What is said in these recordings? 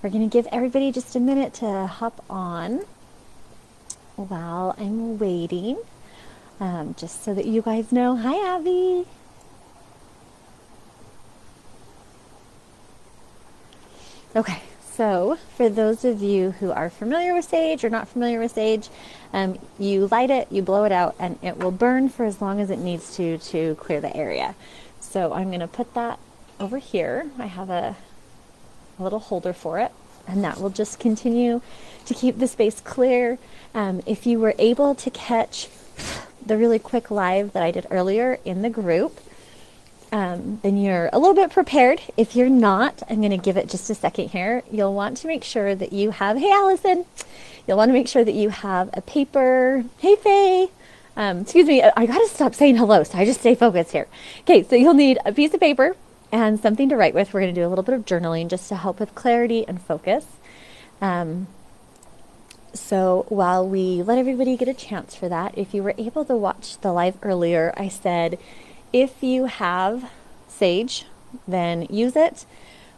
We're going to give everybody just a minute to hop on while I'm waiting, just so that you guys know. Hi, Abby. Okay, so for those of you who are familiar with sage or not familiar with sage, you light it, you blow it out, and it will burn for as long as it needs to clear the area. So I'm going to put that over here. I have a little holder for it, and that will just continue to keep the space clear. If you were able to catch the really quick live that I did earlier in the group, then you're a little bit prepared. If you're not, I'm going to give it just a second here. You'll want to make sure that you have, hey Allison, you'll want to make sure that you have a paper. Hey Faye, excuse me, I got to stop saying hello, so I just stay focused here. Okay, so you'll need a piece of paper and something to write with. We're going to do a little bit of journaling just to help with clarity and focus. So while we let everybody get a chance for that, if you were able to watch the live earlier, I said, if you have sage, then use it.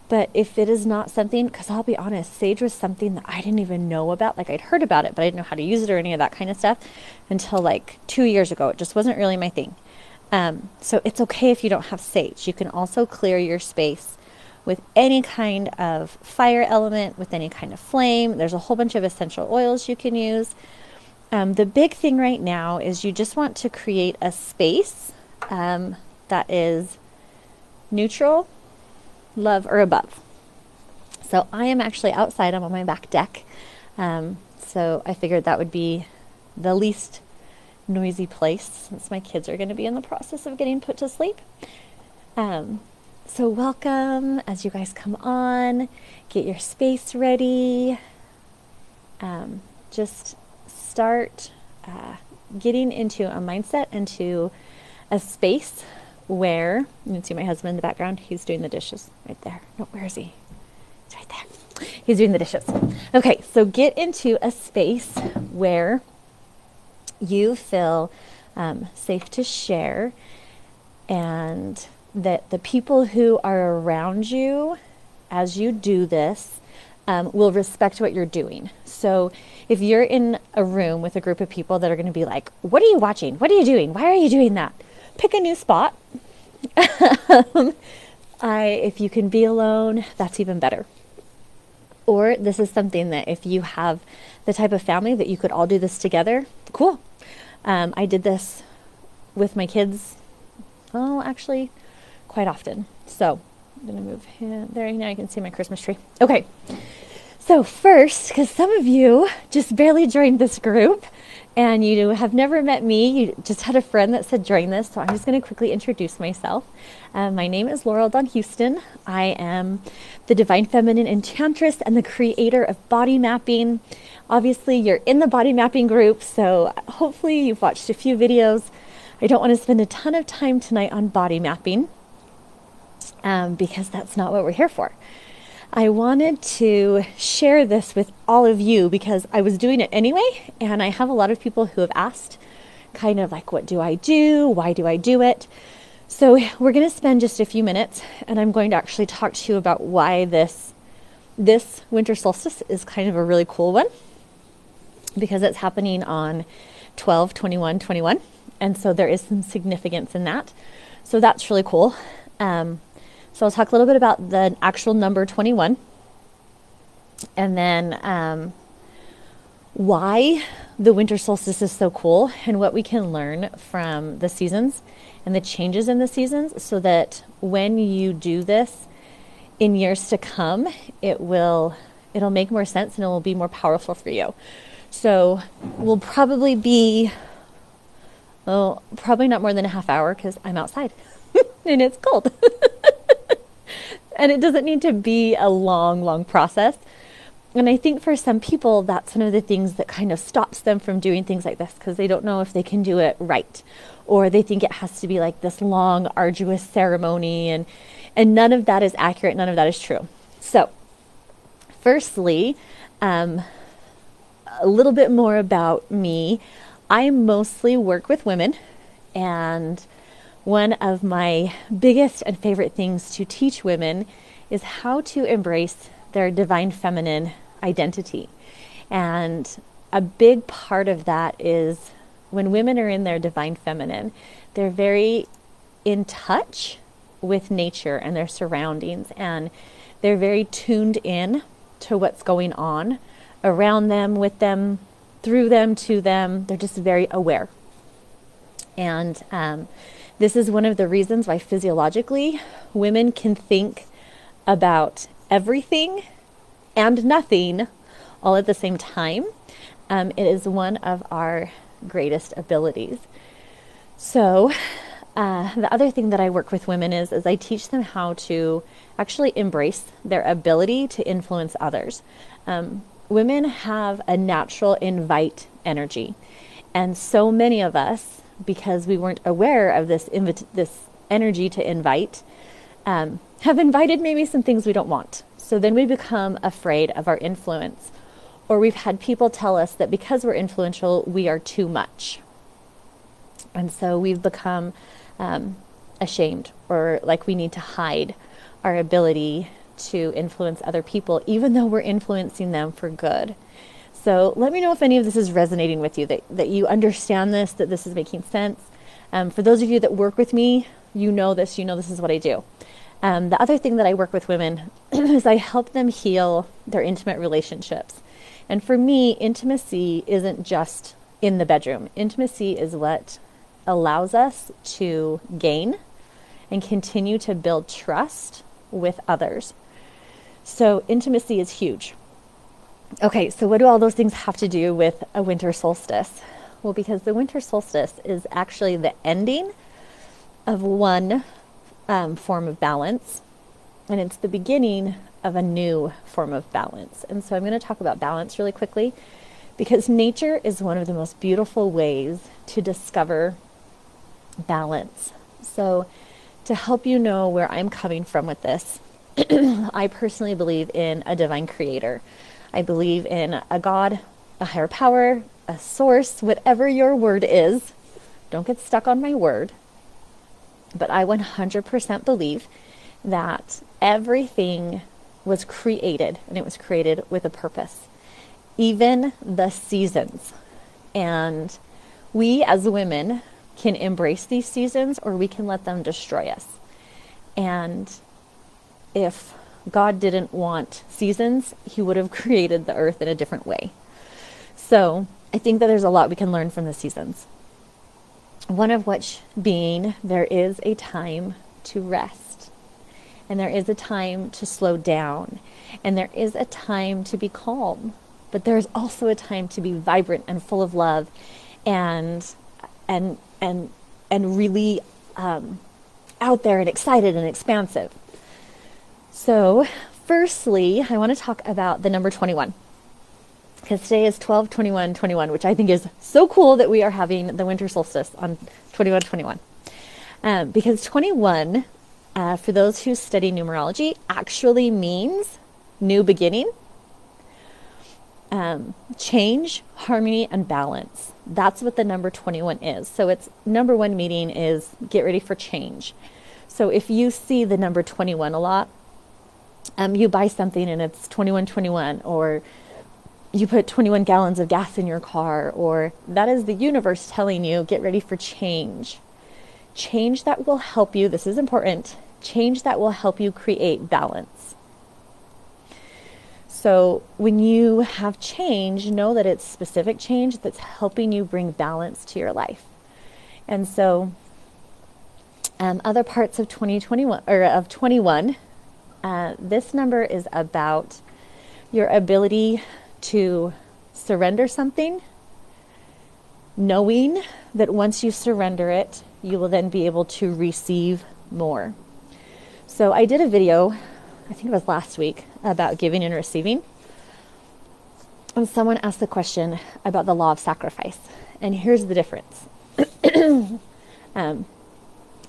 But if it is not something, because I'll be honest, sage was something that I didn't even know about. Like I'd heard about it, but I didn't know how to use it or any of that kind of stuff until like 2 years ago. It just wasn't really my thing. So it's okay if you don't have sage. You can also clear your space with any kind of fire element, with any kind of flame. There's a whole bunch of essential oils you can use. The big thing right now is you just want to create a space that is neutral, love, or above. So I am actually outside. I'm on my back deck. So I figured that would be the least noisy place since my kids are going to be in the process of getting put to sleep. So welcome as you guys come on. Get your space ready. Just start getting into a mindset, into a space where, you can see my husband in the background, he's doing the dishes right there. No, where is he? He's right there. He's doing the dishes. Okay, so get into a space where you feel safe to share, and that the people who are around you as you do this will respect what you're doing. So if you're in a room with a group of people that are going to be like, what are you watching? What are you doing? Why are you doing that? Pick a new spot. If you can be alone, that's even better. Or this is something that if you have the type of family that you could all do this together, cool. I did this with my kids, actually quite often. So I'm going to move here. There, now you can see my Christmas tree. Okay. So first, because some of you just barely joined this group and you have never met me, you just had a friend that said join this, so I'm just going to quickly introduce myself. My name is Laurel Houston. I am the Divine Feminine Enchantress and the creator of body mapping. Obviously, you're in the body mapping group, so hopefully you've watched a few videos. I don't want to spend a ton of time tonight on body mapping because that's not what we're here for. I wanted to share this with all of you because I was doing it anyway, and I have a lot of people who have asked kind of like, what do I do? Why do I do it? So we're going to spend just a few minutes, and I'm going to actually talk to you about why this winter solstice is kind of a really cool one, because it's happening on 12/21/21, and so there is some significance in that. So that's really cool. So I'll talk a little bit about the actual number 21, and then why the winter solstice is so cool and what we can learn from the seasons and the changes in the seasons, so that when you do this in years to come, it'll make more sense and it will be more powerful for you. So we'll probably be, probably not more than a half hour because I'm outside and it's cold. And it doesn't need to be a long process. And I think for some people, that's one of the things that kind of stops them from doing things like this, because they don't know if they can do it right, or they think it has to be like this long, arduous ceremony, and none of that is accurate. None of that is true. So firstly, a little bit more about me. I mostly work with women, and one of my biggest and favorite things to teach women is how to embrace their divine feminine identity. And a big part of that is when women are in their divine feminine, they're very in touch with nature and their surroundings, and they're very tuned in to what's going on around them, with them, through them, to them. They're just very aware. And this is one of the reasons why physiologically women can think about everything and nothing all at the same time. It is one of our greatest abilities. So the other thing that I work with women is I teach them how to actually embrace their ability to influence others. Women have a natural invite energy. And so many of us, because we weren't aware of this energy to invite, have invited maybe some things we don't want. So then we become afraid of our influence. Or we've had people tell us that because we're influential, we are too much. And so we've become ashamed, or like we need to hide our ability to influence other people, even though we're influencing them for good. So let me know if any of this is resonating with you, that you understand this, that this is making sense. For those of you that work with me, you know this is what I do. The other thing that I work with women is I help them heal their intimate relationships. And for me, intimacy isn't just in the bedroom. Intimacy is what allows us to gain and continue to build trust with others. So intimacy is huge. Okay, so what do all those things have to do with a winter solstice? Well, because the winter solstice is actually the ending of one form of balance, and it's the beginning of a new form of balance. And so I'm going to talk about balance really quickly, because nature is one of the most beautiful ways to discover balance. So to help you know where I'm coming from with this, I personally believe in a divine creator. I believe in a God, a higher power, a source, whatever your word is. Don't get stuck on my word. But I 100% believe that everything was created, and it was created with a purpose. Even the seasons. And we as women can embrace these seasons, or we can let them destroy us. And if God didn't want seasons, he would have created the earth in a different way. So I think that there's a lot we can learn from the seasons. One of which being, there is a time to rest, and there is a time to slow down, and there is a time to be calm, but there's also a time to be vibrant and full of love, and really out there and excited and expansive. So firstly, I want to talk about the number 21, because today is 12/21/21, which I think is so cool that we are having the winter solstice on 21/21. Because 21, for those who study numerology, actually means new beginning, change, harmony, and balance. That's what the number 21 is. So its number one meaning is get ready for change. So if you see the number 21 a lot, you buy something and it's 21/21, or you put 21 gallons of gas in your car, or that is the universe telling you, get ready for change. Change that will help you, this is important, change that will help you create balance. So when you have change, know that it's specific change that's helping you bring balance to your life. And so other parts of 2021, or of 21, this number is about your ability to surrender something, knowing that once you surrender it, you will then be able to receive more. So I did a video, I think it was last week, about giving and receiving. And someone asked the question about the law of sacrifice. And here's the difference.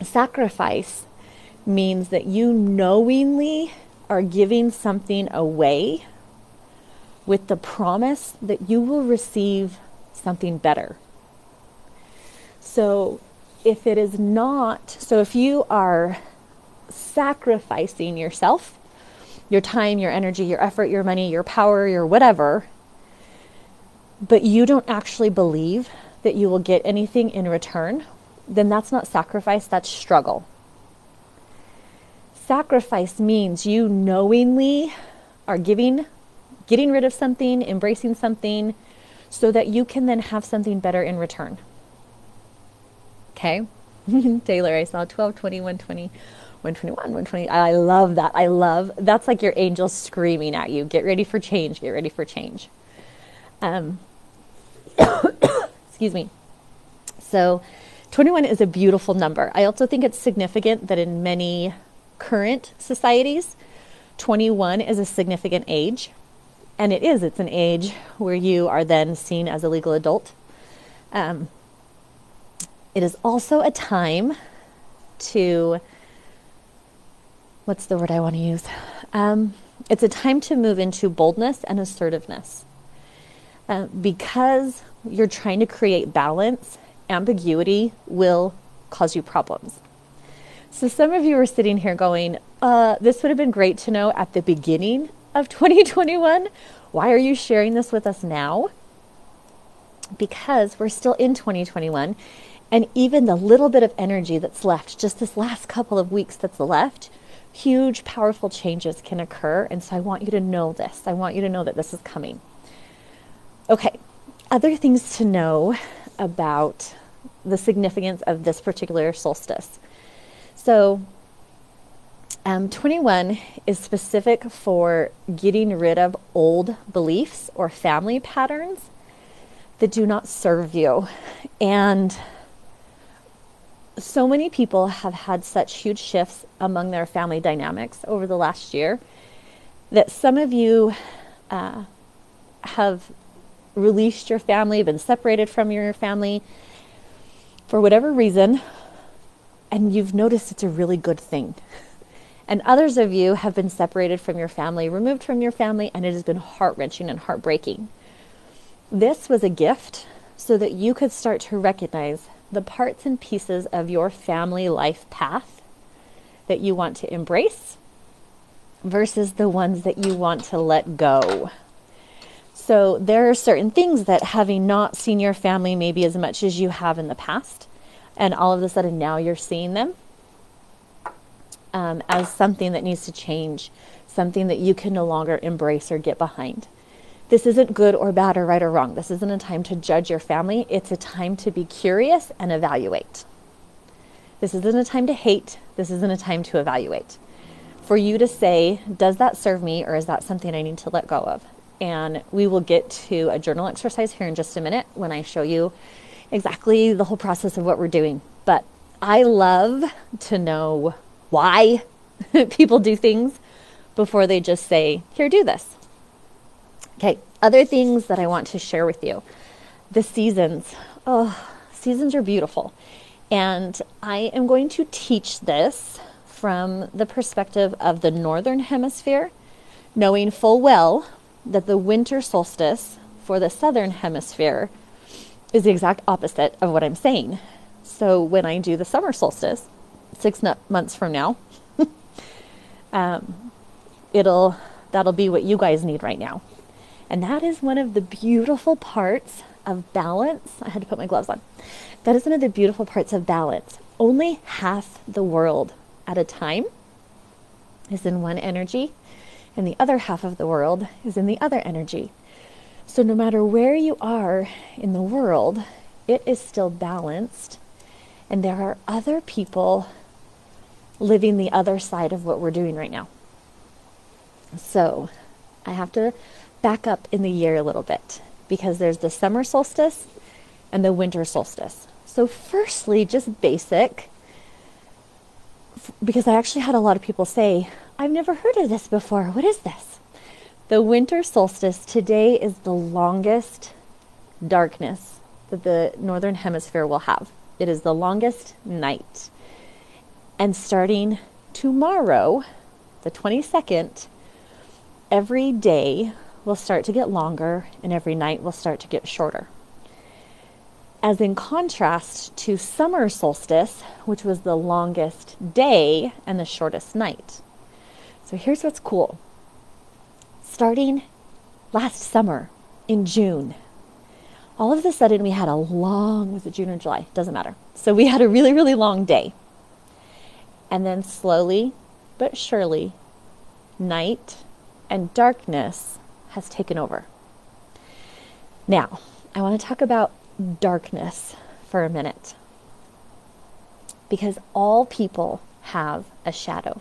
Sacrifice means that you knowingly are giving something away with the promise that you will receive something better. So if it is not, so if you are sacrificing yourself your time, your energy, your effort, your money, your power, your whatever, but you don't actually believe that you will get anything in return, then that's not sacrifice, that's struggle. Sacrifice means you knowingly are getting rid of something, embracing something, so that you can then have something better in return. Okay? Taylor, I saw 12, 20, 120, 121, 120. I love that. That's like your angel screaming at you. Get ready for change. Get ready for change. Excuse me. So 21 is a beautiful number. I also think it's significant that in many current societies, 21 is a significant age. And it's an age where you are then seen as a legal adult. It is also a time to, what's the word I want to use? It's a time to move into boldness and assertiveness. Because you're trying to create balance, ambiguity will cause you problems. So some of you are sitting here going, this would have been great to know at the beginning of 2021. Why are you sharing this with us now? Because we're still in 2021, and even the little bit of energy that's left, just this last couple of weeks that's left, huge, powerful changes can occur. And so I want you to know this. I want you to know that this is coming. Okay, other things to know about the significance of this particular solstice. So 21 is specific for getting rid of old beliefs or family patterns that do not serve you. And so many people have had such huge shifts among their family dynamics over the last year that some of you have released your family, been separated from your family for whatever reason, and you've noticed it's a really good thing. And others of you have been separated from your family, removed from your family, and it has been heart-wrenching and heartbreaking. This was a gift so that you could start to recognize the parts and pieces of your family life path that you want to embrace versus the ones that you want to let go. So there are certain things that, having not seen your family maybe as much as you have in the past, and all of a sudden now you're seeing them as something that needs to change, something that you can no longer embrace or get behind. This isn't good or bad or right or wrong. This isn't a time to judge your family. It's a time to be curious and evaluate. This isn't a time to hate. This isn't a time to evaluate. For you to say, does that serve me, or is that something I need to let go of? And we will get to a journal exercise here in just a minute when I show you exactly the whole process of what we're doing. But I love to know why people do things before they just say, here, do this. Okay, other things that I want to share with you. The seasons. Oh, seasons are beautiful. And I am going to teach this from the perspective of the northern hemisphere, knowing full well that the winter solstice for the southern hemisphere is the exact opposite of what I'm saying. So when I do the summer solstice, 6 months from now, that'll be what you guys need right now. And that is one of the beautiful parts of balance. I had to put my gloves on. That is one of the beautiful parts of balance. Only half the world at a time is in one energy, and the other half of the world is in the other energy. So no matter where you are in the world, it is still balanced, and there are other people living the other side of what we're doing right now. So I have to back up in the year a little bit, because there's the summer solstice and the winter solstice. So firstly, just basic, because I actually had a lot of people say, I've never heard of this before. What is this? The winter solstice today is the longest darkness that the northern hemisphere will have. It is the longest night. And starting tomorrow, the 22nd, every day will start to get longer and every night will start to get shorter. As in contrast to summer solstice, which was the longest day and the shortest night. So here's what's cool. starting last summer in June, all of a sudden we had was it June or July? Doesn't matter. So we had a really, really long day. And then slowly but surely, night and darkness has taken over. Now, I want to talk about darkness for a minute, because all people have a shadow.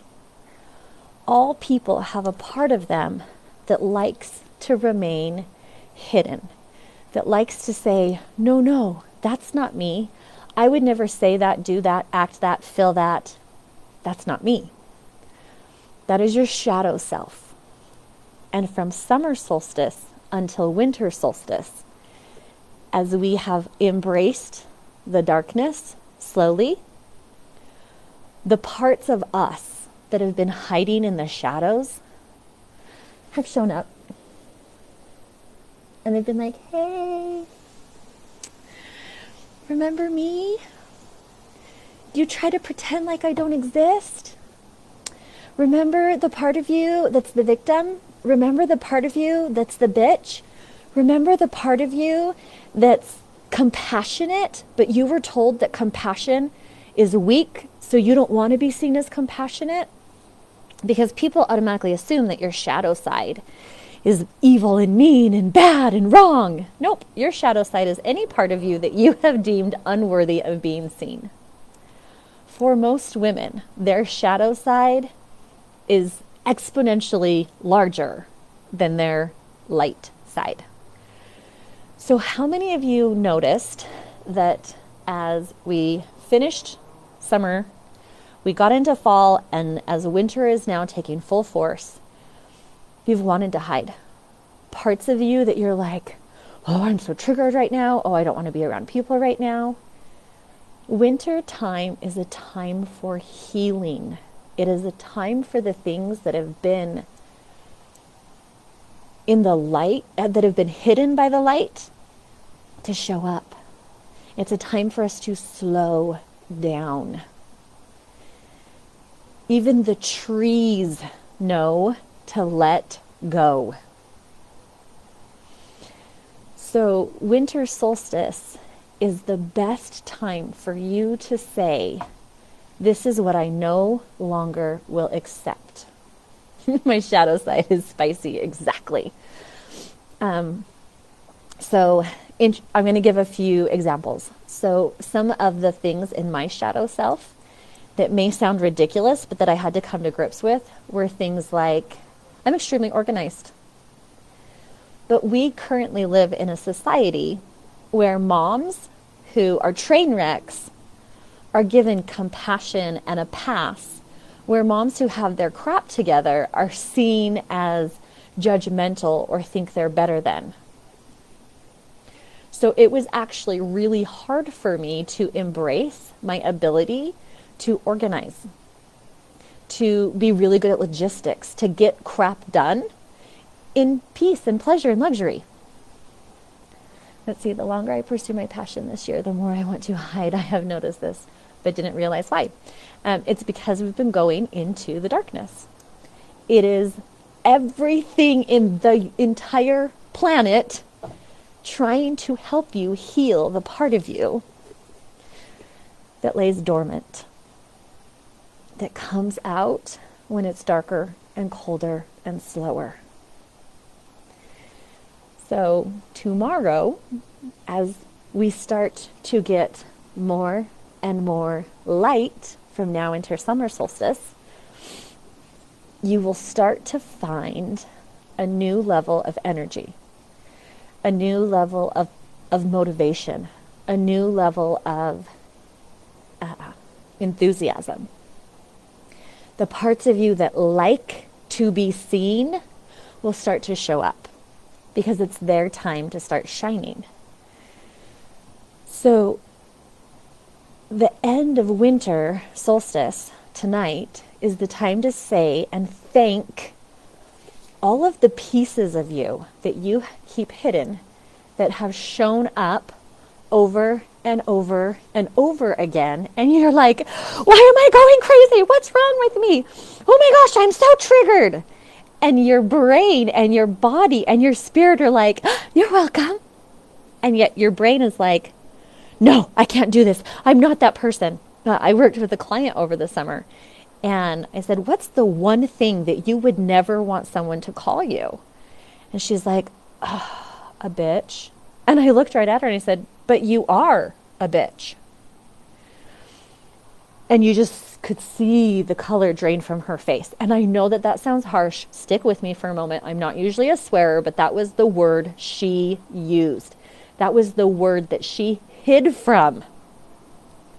All people have a part of them that likes to remain hidden, that likes to say, no, that's not me. I would never say that, do that, act that, feel that. That's not me. That is your shadow self. And from summer solstice until winter solstice, as we have embraced the darkness slowly, the parts of us that have been hiding in the shadows have shown up. And they've been like, hey, remember me? You try to pretend like I don't exist? Remember the part of you that's the victim? Remember the part of you that's the bitch? Remember the part of you that's compassionate, but you were told that compassion is weak, so you don't want to be seen as compassionate? Because people automatically assume that your shadow side is evil and mean and bad and wrong. Nope, your shadow side is any part of you that you have deemed unworthy of being seen. For most women, their shadow side is exponentially larger than their light side. So how many of you noticed that as we finished summer, we got into fall, and as winter is now taking full force, you've wanted to hide? Parts of you that you're like, oh, I'm so triggered right now. Oh, I don't want to be around people right now. Winter time is a time for healing. It is a time for the things that have been in the light, that have been hidden by the light, to show up. It's a time for us to slow down. Even the trees know to let go. So winter solstice is the best time for you to say, this is what I no longer will accept. My shadow side is spicy, exactly. So I'm going to give a few examples. So some of the things in my shadow self that may sound ridiculous, but that I had to come to grips with, were things like, I'm extremely organized. But we currently live in a society where moms who are train wrecks are given compassion and a pass, where moms who have their crap together are seen as judgmental or think they're better than. So it was actually really hard for me to embrace my ability to organize, to be really good at logistics, to get crap done in peace and pleasure and luxury. Let's see, the longer I pursue my passion this year, the more I want to hide. I have noticed this, but didn't realize why. It's because we've been going into the darkness. It is everything in the entire planet trying to help you heal the part of you that lays dormant, that comes out when it's darker and colder and slower. So tomorrow, as we start to get more and more light from now into summer solstice, you will start to find a new level of energy, a new level of motivation, a new level of enthusiasm. The parts of you that like to be seen will start to show up because it's their time to start shining. So the end of winter solstice tonight is the time to say and thank all of the pieces of you that you keep hidden that have shown up over and over and over again. And you're like, why am I going crazy? What's wrong with me? Oh my gosh, I'm so triggered. And your brain and your body and your spirit are like, you're welcome. And yet your brain is like, no, I can't do this. I'm not that person. I worked with a client over the summer, and I said, what's the one thing that you would never want someone to call you? And she's like, oh, a bitch. And I looked right at her and I said, but you are a bitch. And you just could see the color drain from her face. And I know that that sounds harsh. Stick with me for a moment. I'm not usually a swearer, but that was the word she used. That was the word that she hid from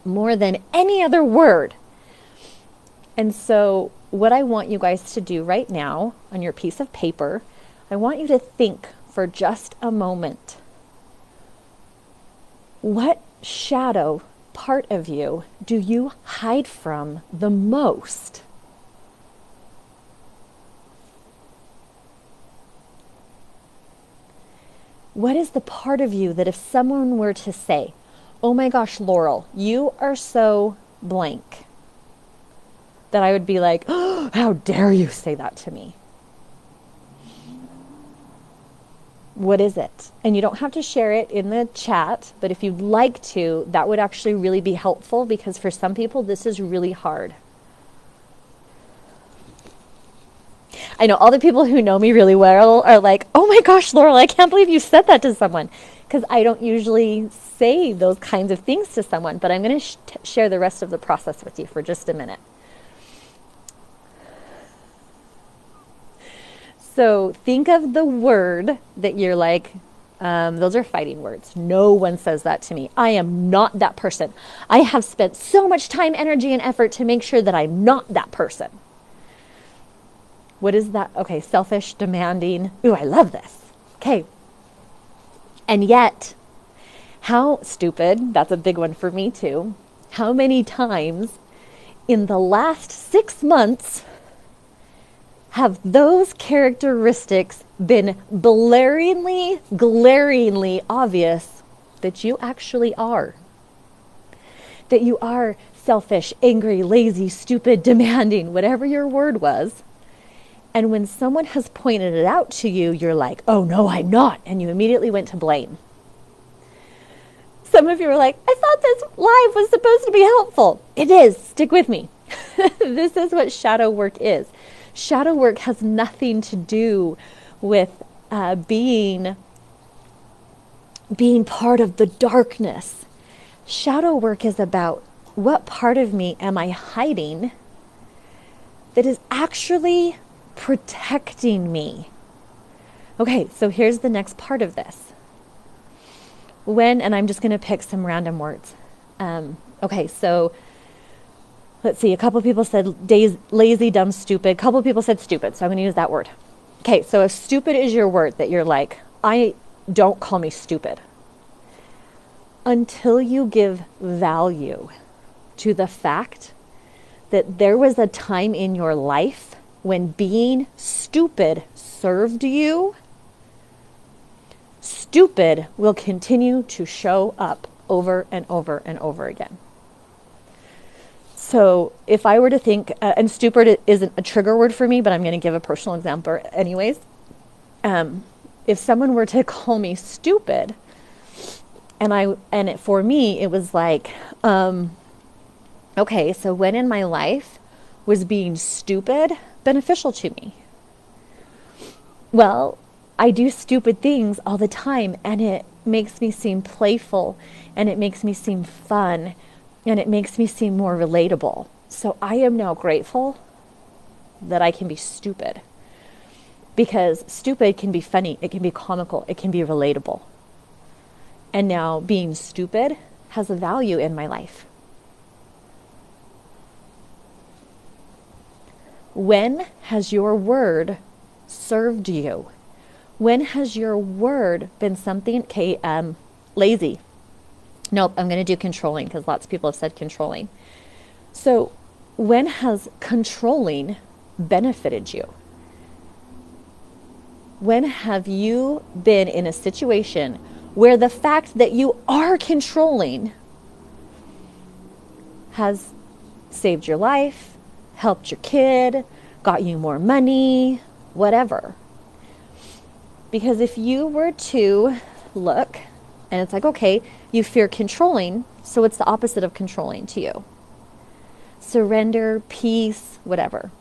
more than any other word. And so what I want you guys to do right now on your piece of paper, I want you to think for just a moment. What shadow part of you do you hide from the most? What is the part of you that if someone were to say, oh my gosh, Laurel, you are so blank, that I would be like, oh, how dare you say that to me? What is it? And you don't have to share it in the chat, but if you'd like to, that would actually really be helpful, because for some people, this is really hard. I know all the people who know me really well are like, oh my gosh, Laurel, I can't believe you said that to someone. Because I don't usually say those kinds of things to someone, but I'm going to share the rest of the process with you for just a minute. So think of the word that you're like, those are fighting words. No one says that to me. I am not that person. I have spent so much time, energy, and effort to make sure that I'm not that person. What is that? Okay, selfish, demanding. Ooh, I love this. Okay. And yet, how stupid, that's a big one for me too. How many times in the last 6 months have those characteristics been glaringly obvious that you actually are? That you are selfish, angry, lazy, stupid, demanding, whatever your word was. And when someone has pointed it out to you, you're like, oh no, I'm not. And you immediately went to blame. Some of you are like, I thought this live was supposed to be helpful. It is. Stick with me. This is what shadow work is. Shadow work has nothing to do with being part of the darkness. Shadow work is about what part of me am I hiding that is actually protecting me. Okay, so here's the next part of this. And I'm just going to pick some random words. Okay, so let's see. A couple people said lazy, dumb, stupid. A couple people said stupid, so I'm going to use that word. Okay, so if stupid is your word, that you're like, don't call me stupid. Until you give value to the fact that there was a time in your life when being stupid served you, stupid will continue to show up over and over and over again. So if I were to think, and stupid isn't a trigger word for me, but I'm going to give a personal example anyways. If someone were to call me stupid, for me, it was like, okay, so when in my life was being stupid beneficial to me? Well, I do stupid things all the time, and it makes me seem playful, and it makes me seem fun, and it makes me seem more relatable. So I am now grateful that I can be stupid, because stupid can be funny, it can be comical, it can be relatable. And now being stupid has a value in my life. When has your word served you? When has your word been something, lazy? Nope, I'm going to do controlling, because lots of people have said controlling. So when has controlling benefited you? When have you been in a situation where the fact that you are controlling has saved your life, helped your kid, got you more money, whatever. Because if you were to look and it's like, okay, you fear controlling, so it's the opposite of controlling to you. Surrender, peace, whatever.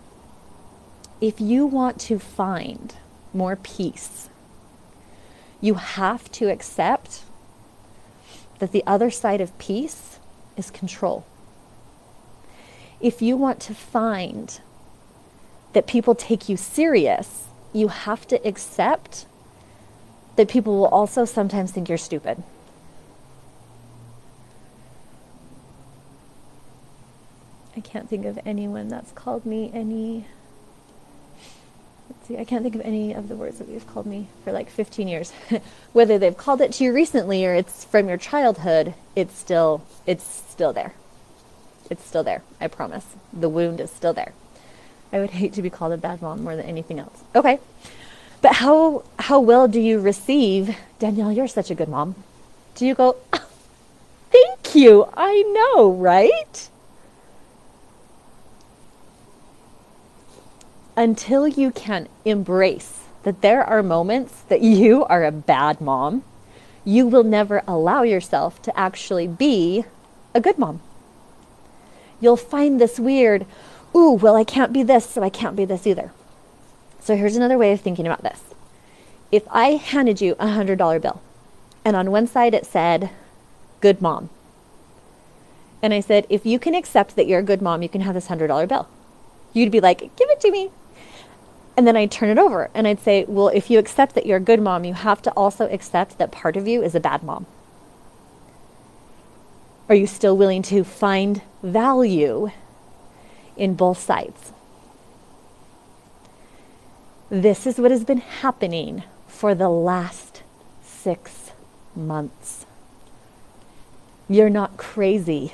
If you want to find more peace, you have to accept that the other side of peace is control. If you want to find that people take you serious, you have to accept that people will also sometimes think you're stupid. I can't think of anyone that's called me any... Let's see, I can't think of any of the words that they've called me for like 15 years. Whether they've called it to you recently or it's from your childhood, it's still there. It's still there, I promise. The wound is still there. I would hate to be called a bad mom more than anything else. Okay. But how well do you receive, Danielle, you're such a good mom? Do you go, oh, thank you, I know, right? Until you can embrace that there are moments that you are a bad mom, you will never allow yourself to actually be a good mom. You'll find this weird, ooh, well, I can't be this, so I can't be this either. So here's another way of thinking about this. If I handed you a $100 bill, and on one side it said, good mom. And I said, if you can accept that you're a good mom, you can have this $100 bill. You'd be like, give it to me. And then I'd turn it over and I'd say, well, if you accept that you're a good mom, you have to also accept that part of you is a bad mom. Are you still willing to find value in both sides? This is what has been happening for the last 6 months. You're not crazy.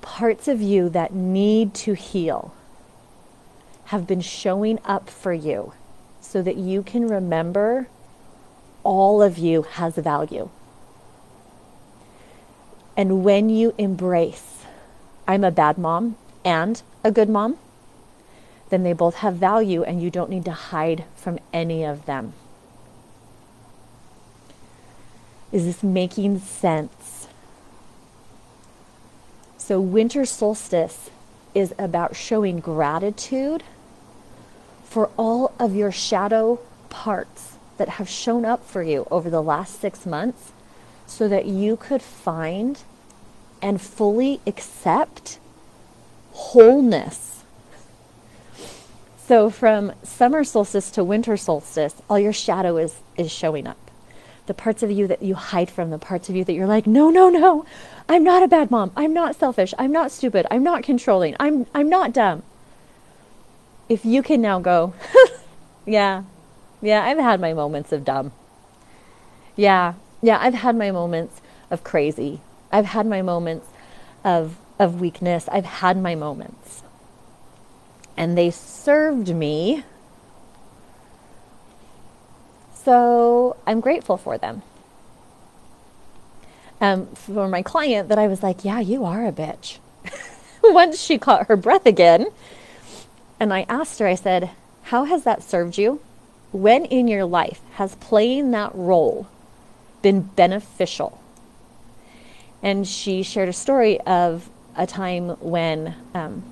Parts of you that need to heal have been showing up for you so that you can remember all of you has value. And when you embrace, I'm a bad mom and a good mom, then they both have value and you don't need to hide from any of them. Is this making sense? So winter solstice is about showing gratitude for all of your shadow parts that have shown up for you over the last 6 months so that you could find and fully accept wholeness. So from summer solstice to winter solstice, all your shadow is showing up. The parts of you that you hide from, the parts of you that you're like, no, no, no, I'm not a bad mom. I'm not selfish. I'm not stupid. I'm not controlling. I'm not dumb. If you can now go, yeah, I've had my moments of dumb. Yeah, I've had my moments of crazy. I've had my moments of weakness. I've had my moments. And they served me. So I'm grateful for them. For my client that I was like, yeah, you are a bitch. Once she caught her breath again, and I asked her, I said, how has that served you? When in your life has playing that role been beneficial? And she shared a story of a time when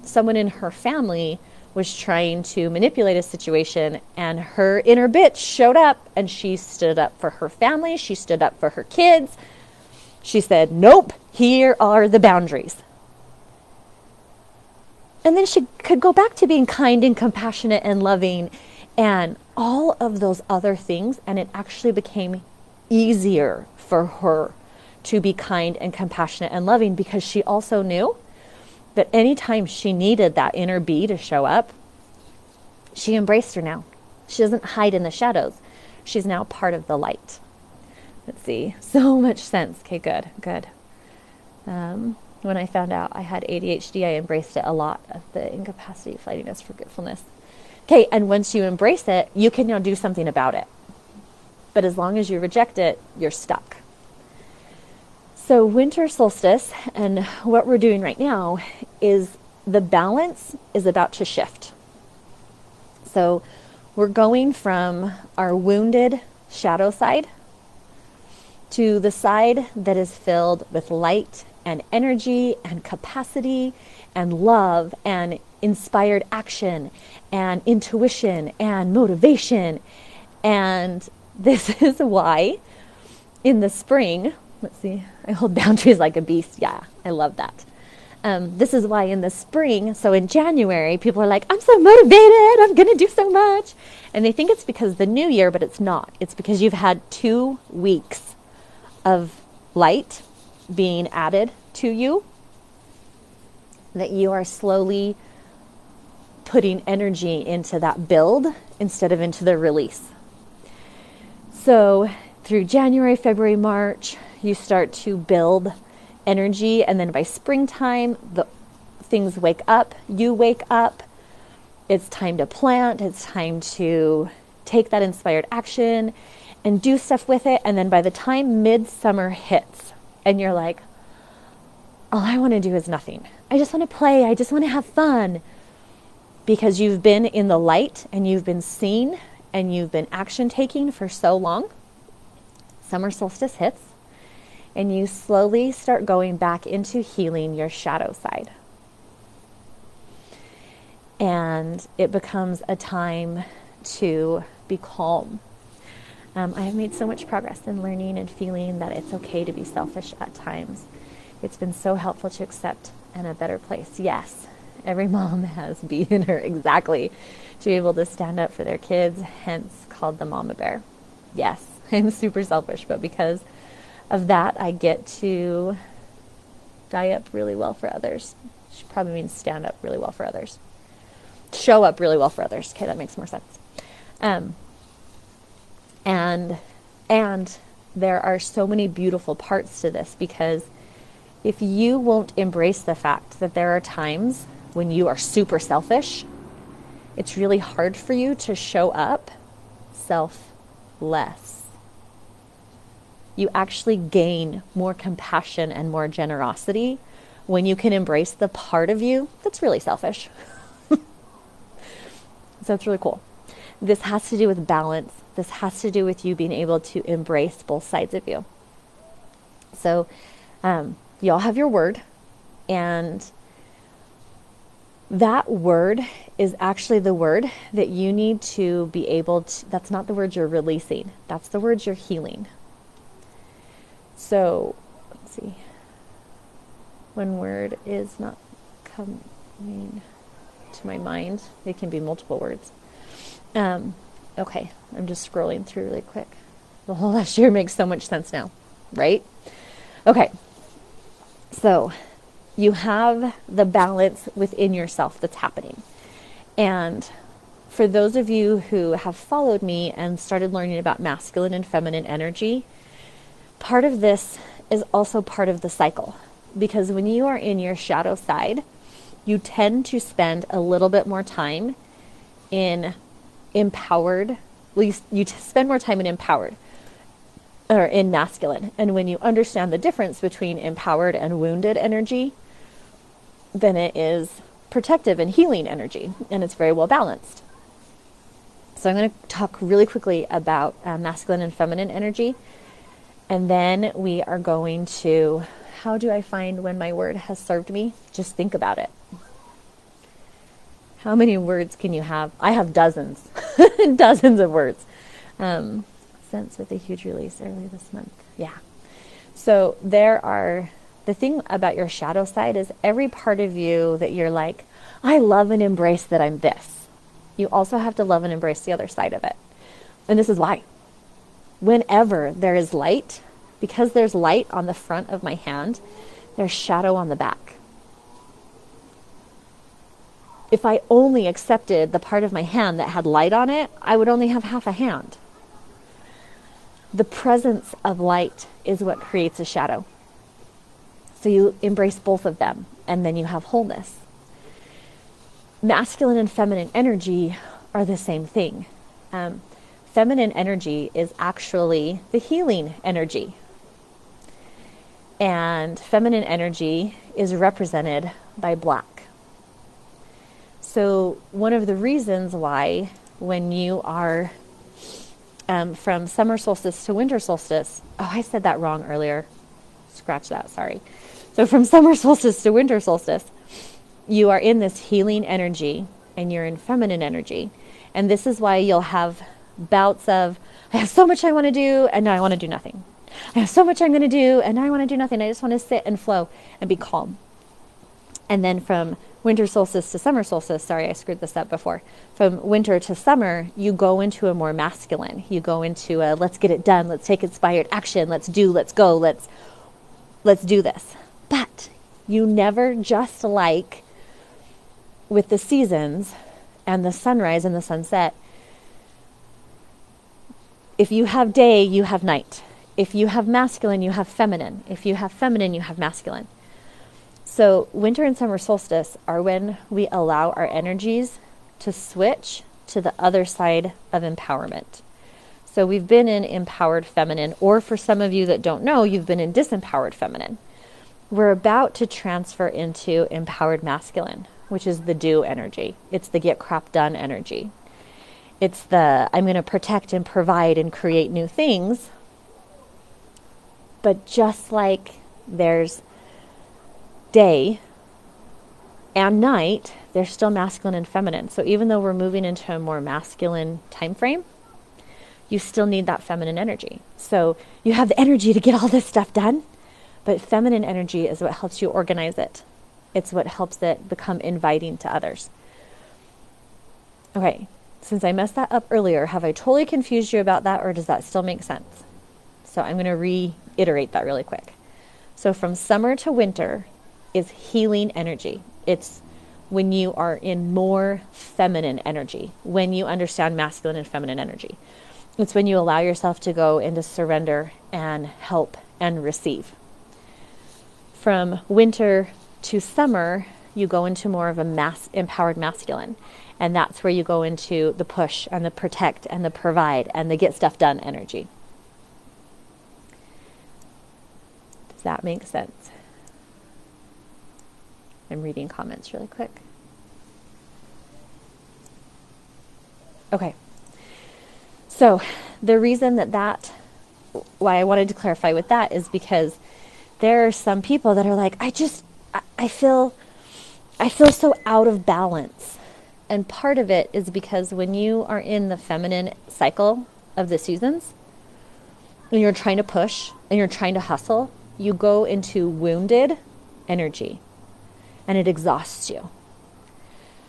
someone in her family was trying to manipulate a situation and her inner bitch showed up and she stood up for her family. She stood up for her kids. She said, nope, here are the boundaries. And then she could go back to being kind and compassionate and loving and all of those other things. And it actually became easier for her to be kind and compassionate and loving because she also knew that anytime she needed that inner bee to show up, she embraced her now. She doesn't hide in the shadows. She's now part of the light. Let's see. So much sense. Okay, good. When I found out I had ADHD, I embraced it a lot of the incapacity, flightiness, forgetfulness. Okay, and once you embrace it, you can now do something about it. But as long as you reject it, you're stuck. So winter solstice and what we're doing right now is the balance is about to shift. So we're going from our wounded shadow side to the side that is filled with light and energy and capacity and love and inspired action and intuition and motivation. And this is why in the spring, let's see, I hold boundaries like a beast. Yeah, I love that. This is why in the spring, so in January, people are like, I'm so motivated, I'm going to do so much. And they think it's because of the new year, but it's not. It's because you've had 2 weeks of light being added to you, that you are slowly putting energy into that build instead of into the release. So through January, February, March, you start to build energy, and then by springtime, the things wake up, you wake up, it's time to plant, it's time to take that inspired action and do stuff with it. And then by the time midsummer hits and you're like, all I want to do is nothing, I just want to play, I just want to have fun, because you've been in the light and you've been seen and you've been action taking for so long, summer solstice hits. And you slowly start going back into healing your shadow side. And it becomes a time to be calm. I have made so much progress in learning and feeling that it's okay to be selfish at times. It's been so helpful to accept in a better place. Yes, every mom has bee in her, exactly, to be able to stand up for their kids, hence called the mama bear. Yes, I'm super selfish, but because of that, I get to die up really well for others. Which probably means stand up really well for others. Show up really well for others. Okay, that makes more sense. And there are so many beautiful parts to this, because if you won't embrace the fact that there are times when you are super selfish, it's really hard for you to show up selfless. You actually gain more compassion and more generosity when you can embrace the part of you that's really selfish. So it's really cool. This has to do with balance. This has to do with you being able to embrace both sides of you. So you all have your word, and that word is actually the word that you need to be able to, that's not the word you're releasing, that's the word you're healing. So, let's see. One word is not coming to my mind. It can be multiple words. Okay, I'm just scrolling through really quick. The whole last year makes so much sense now, right? Okay, so you have the balance within yourself that's happening. And for those of you who have followed me and started learning about masculine and feminine energy, part of this is also part of the cycle, because when you are in your shadow side, you tend to spend a little bit more time in empowered, you spend more time in empowered or in masculine. And when you understand the difference between empowered and wounded energy, then it is protective and healing energy, and it's very well balanced. So I'm going to talk really quickly about masculine and feminine energy. And then we are going to, how do I find when my word has served me? Just think about it. How many words can you have? I have dozens, dozens of words. Sense with a huge release early this month. Yeah. So the thing about your shadow side is every part of you that you're like, I love and embrace that I'm this. You also have to love and embrace the other side of it. And this is why. Whenever there is light, because there's light on the front of my hand, there's shadow on the back. If I only accepted the part of my hand that had light on it, I would only have half a hand. The presence of light is what creates a shadow. So you embrace both of them, and then you have wholeness. Masculine and feminine energy are the same thing. Feminine energy is actually the healing energy. And feminine energy is represented by black. So one of the reasons why when you are from summer solstice to winter solstice. Oh, I said that wrong earlier. Scratch that, sorry. So from summer solstice to winter solstice, you are in this healing energy and you're in feminine energy. And this is why you'll have bouts of, I have so much I want to do and now I want to do nothing. I have so much I'm going to do and now I want to do nothing. I just want to sit and flow and be calm. And then from winter solstice to summer solstice, sorry, I screwed this up before. From winter to summer, you go into a more masculine. You go into a, let's get it done. Let's take inspired action. Let's do, let's go. Let's do this. But you never, just like with the seasons and the sunrise and the sunset, if you have day, you have night. If you have masculine, you have feminine. If you have feminine, you have masculine. So winter and summer solstice are when we allow our energies to switch to the other side of empowerment. So we've been in empowered feminine, or for some of you that don't know, you've been in disempowered feminine. We're about to transfer into empowered masculine, which is the do energy. It's the get crap done energy. It's the I'm going to protect and provide and create new things. But just like there's day and night, there's still masculine and feminine. So even though we're moving into a more masculine time frame, you still need that feminine energy. So you have the energy to get all this stuff done, but feminine energy is what helps you organize it. It's what helps it become inviting to others. Okay, since I messed that up earlier, have I totally confused you about that, or does that still make sense? So I'm going to reiterate that really quick. So from summer to winter is healing energy. It's when you are in more feminine energy, when you understand masculine and feminine energy. It's when you allow yourself to go into surrender and help and receive. From winter to summer, you go into more of a empowered masculine. And that's where you go into the push and the protect and the provide and the get stuff done energy. Does that make sense? I'm reading comments really quick. Okay. So the reason why I wanted to clarify with that is because there are some people that are like, I feel so out of balance. And part of it is because when you are in the feminine cycle of the seasons, and you're trying to push and you're trying to hustle, you go into wounded energy and it exhausts you.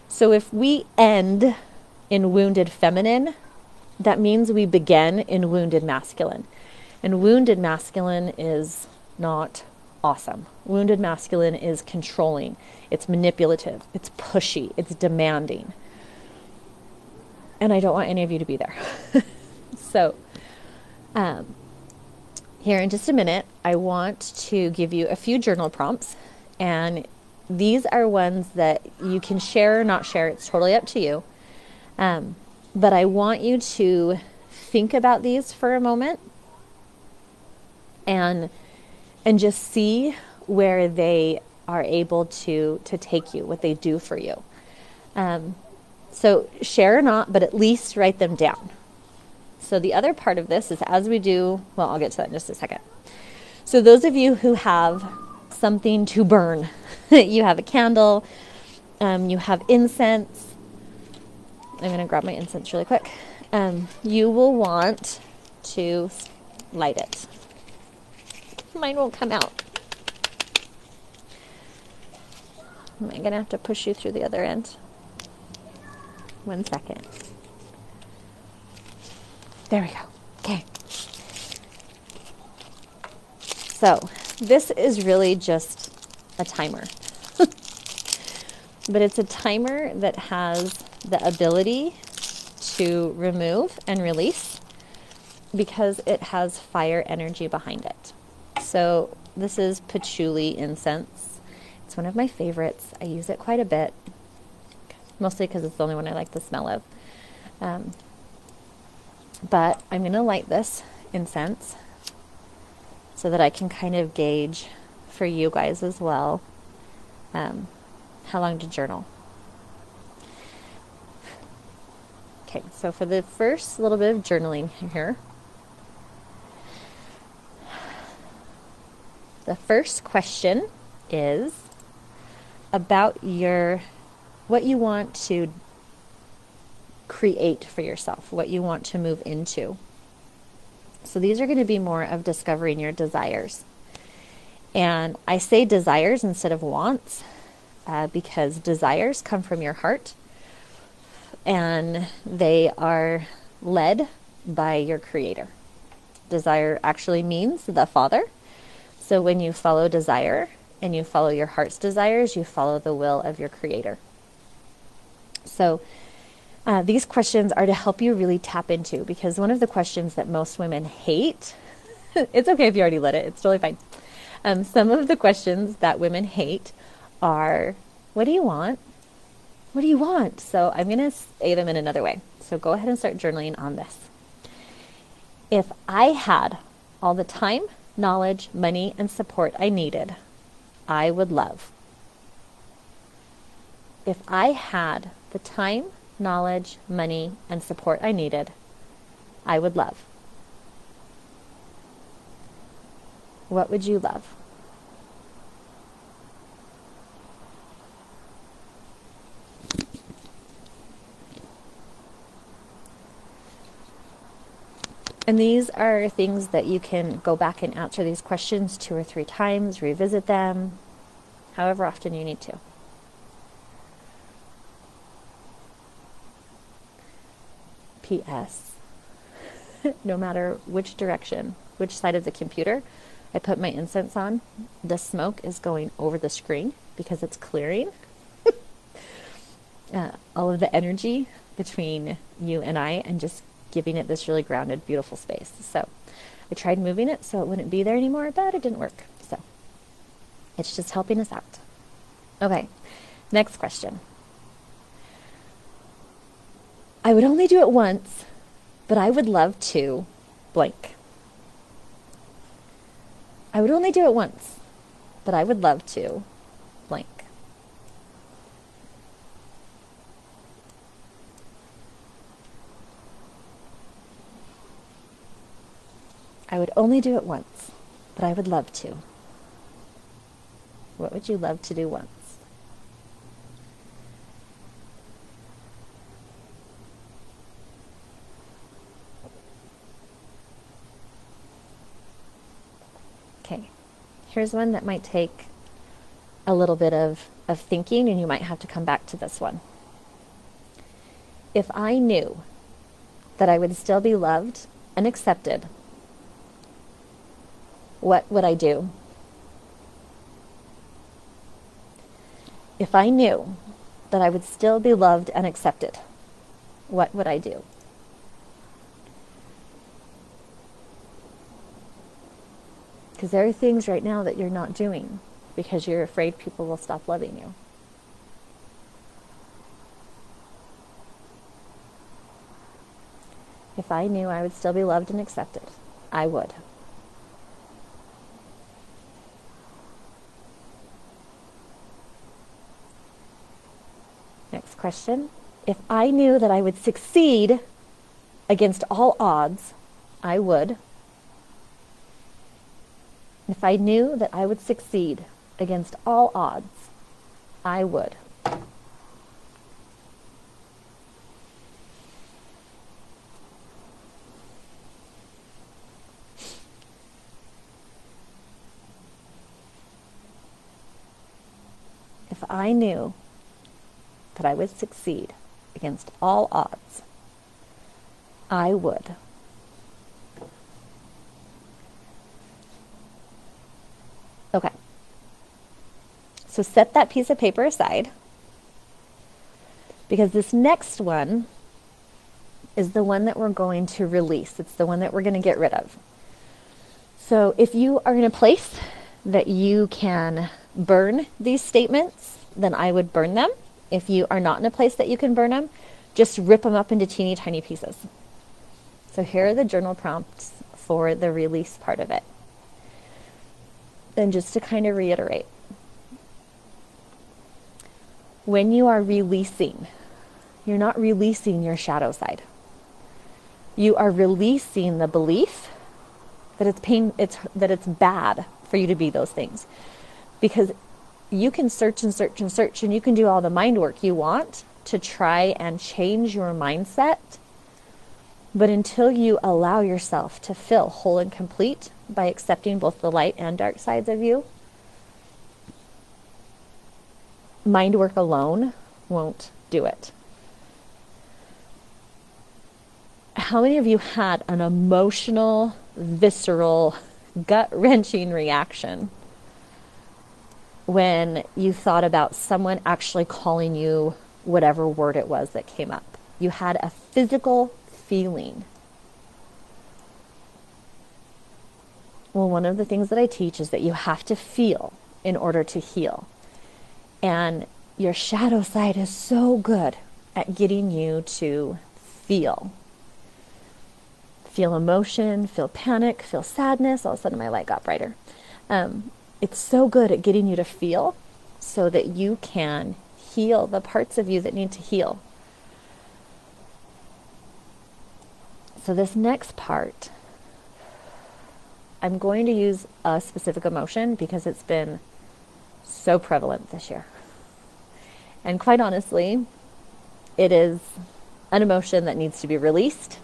So if we end in wounded feminine, that means we begin in wounded masculine. And wounded masculine is not awesome. Wounded masculine is controlling. It's manipulative. It's pushy. It's demanding. And I don't want any of you to be there. So, here in just a minute, I want to give you a few journal prompts. And these are ones that you can share or not share. It's totally up to you. But I want you to think about these for a moment and just see where they are able to take you, what they do for you. So share or not, but at least write them down. So the other part of this is as we do, well, I'll get to that in just a second. So those of you who have something to burn, you have a candle, you have incense. I'm going to grab my incense really quick. You will want to light it. Mine won't come out. Am I going to have to push you through the other end? 1 second. There we go. Okay. So this is really just a timer. But it's a timer that has the ability to remove and release because it has fire energy behind it. So this is patchouli incense. It's one of my favorites. I use it quite a bit, mostly because it's the only one I like the smell of. But I'm going to light this incense so that I can kind of gauge for you guys as well how long to journal. Okay, so for the first little bit of journaling here, the first question is about what you want to create for yourself, what you want to move into. So these are going to be more of discovering your desires. And I say desires instead of wants because desires come from your heart and they are led by your creator. Desire actually means the Father. So when you follow desire and you follow your heart's desires, you follow the will of your creator. So these questions are to help you really tap into, because one of the questions that most women hate, it's okay if you already let it, it's totally fine. Some of the questions that women hate are, what do you want? What do you want? So I'm going to say them in another way. So go ahead and start journaling on this. If I had all the time, knowledge, money, and support I needed, I would love. If I had the time, knowledge, money, and support I needed, I would love. What would you love? And these are things that you can go back and answer these questions 2 or 3 times, revisit them, however often you need to. P.S. No matter which direction, which side of the computer I put my incense on, the smoke is going over the screen because it's clearing all of the energy between you and I, and just giving it this really grounded, beautiful space. So I tried moving it so it wouldn't be there anymore, but it didn't work. So it's just helping us out. Okay, next question. I would only do it once, but I would love to blank. I would only do it once, but I would love to blank. I would only do it once, but I would love to. What would you love to do once? Okay, here's one that might take a little bit of thinking, and you might have to come back to this one. If I knew that I would still be loved and accepted, what would I do? If I knew that I would still be loved and accepted, what would I do? Because there are things right now that you're not doing because you're afraid people will stop loving you. If I knew I would still be loved and accepted, I would. Next question. If I knew that I would succeed against all odds, I would. If I knew that I would succeed against all odds, I would. If I knew that I would succeed against all odds, I would. Okay. So set that piece of paper aside, because this next one is the one that we're going to release. It's the one that we're going to get rid of. So if you are in a place that you can burn these statements, then I would burn them. If you are not in a place that you can burn them, just rip them up into teeny tiny pieces. So here are the journal prompts for the release part of it. And just to kind of reiterate, when you are releasing You're not releasing your shadow side. You are releasing the belief that it's bad for you to be those things. Because you can search and search and search, and you can do all the mind work you want to try and change your mindset. But until you allow yourself to feel whole and complete by accepting both the light and dark sides of you, mind work alone won't do it. How many of you had an emotional, visceral, gut-wrenching reaction when you thought about someone actually calling you whatever word it was that came up? You had a physical feeling. Well, one of the things that I teach is that you have to feel in order to heal. And your shadow side is so good at getting you to feel. Feel emotion, feel panic, feel sadness. All of a sudden my light got brighter. It's so good at getting you to feel so that you can heal the parts of you that need to heal. So this next part, I'm going to use a specific emotion because it's been so prevalent this year. And quite honestly, it is an emotion that needs to be released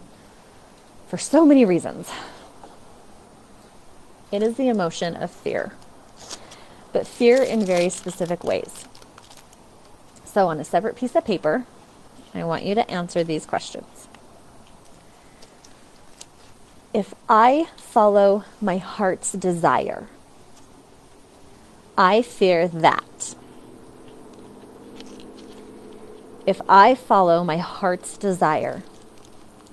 for so many reasons. It is the emotion of fear, but fear in very specific ways. So on a separate piece of paper, I want you to answer these questions. If I follow my heart's desire, I fear that. If I follow my heart's desire,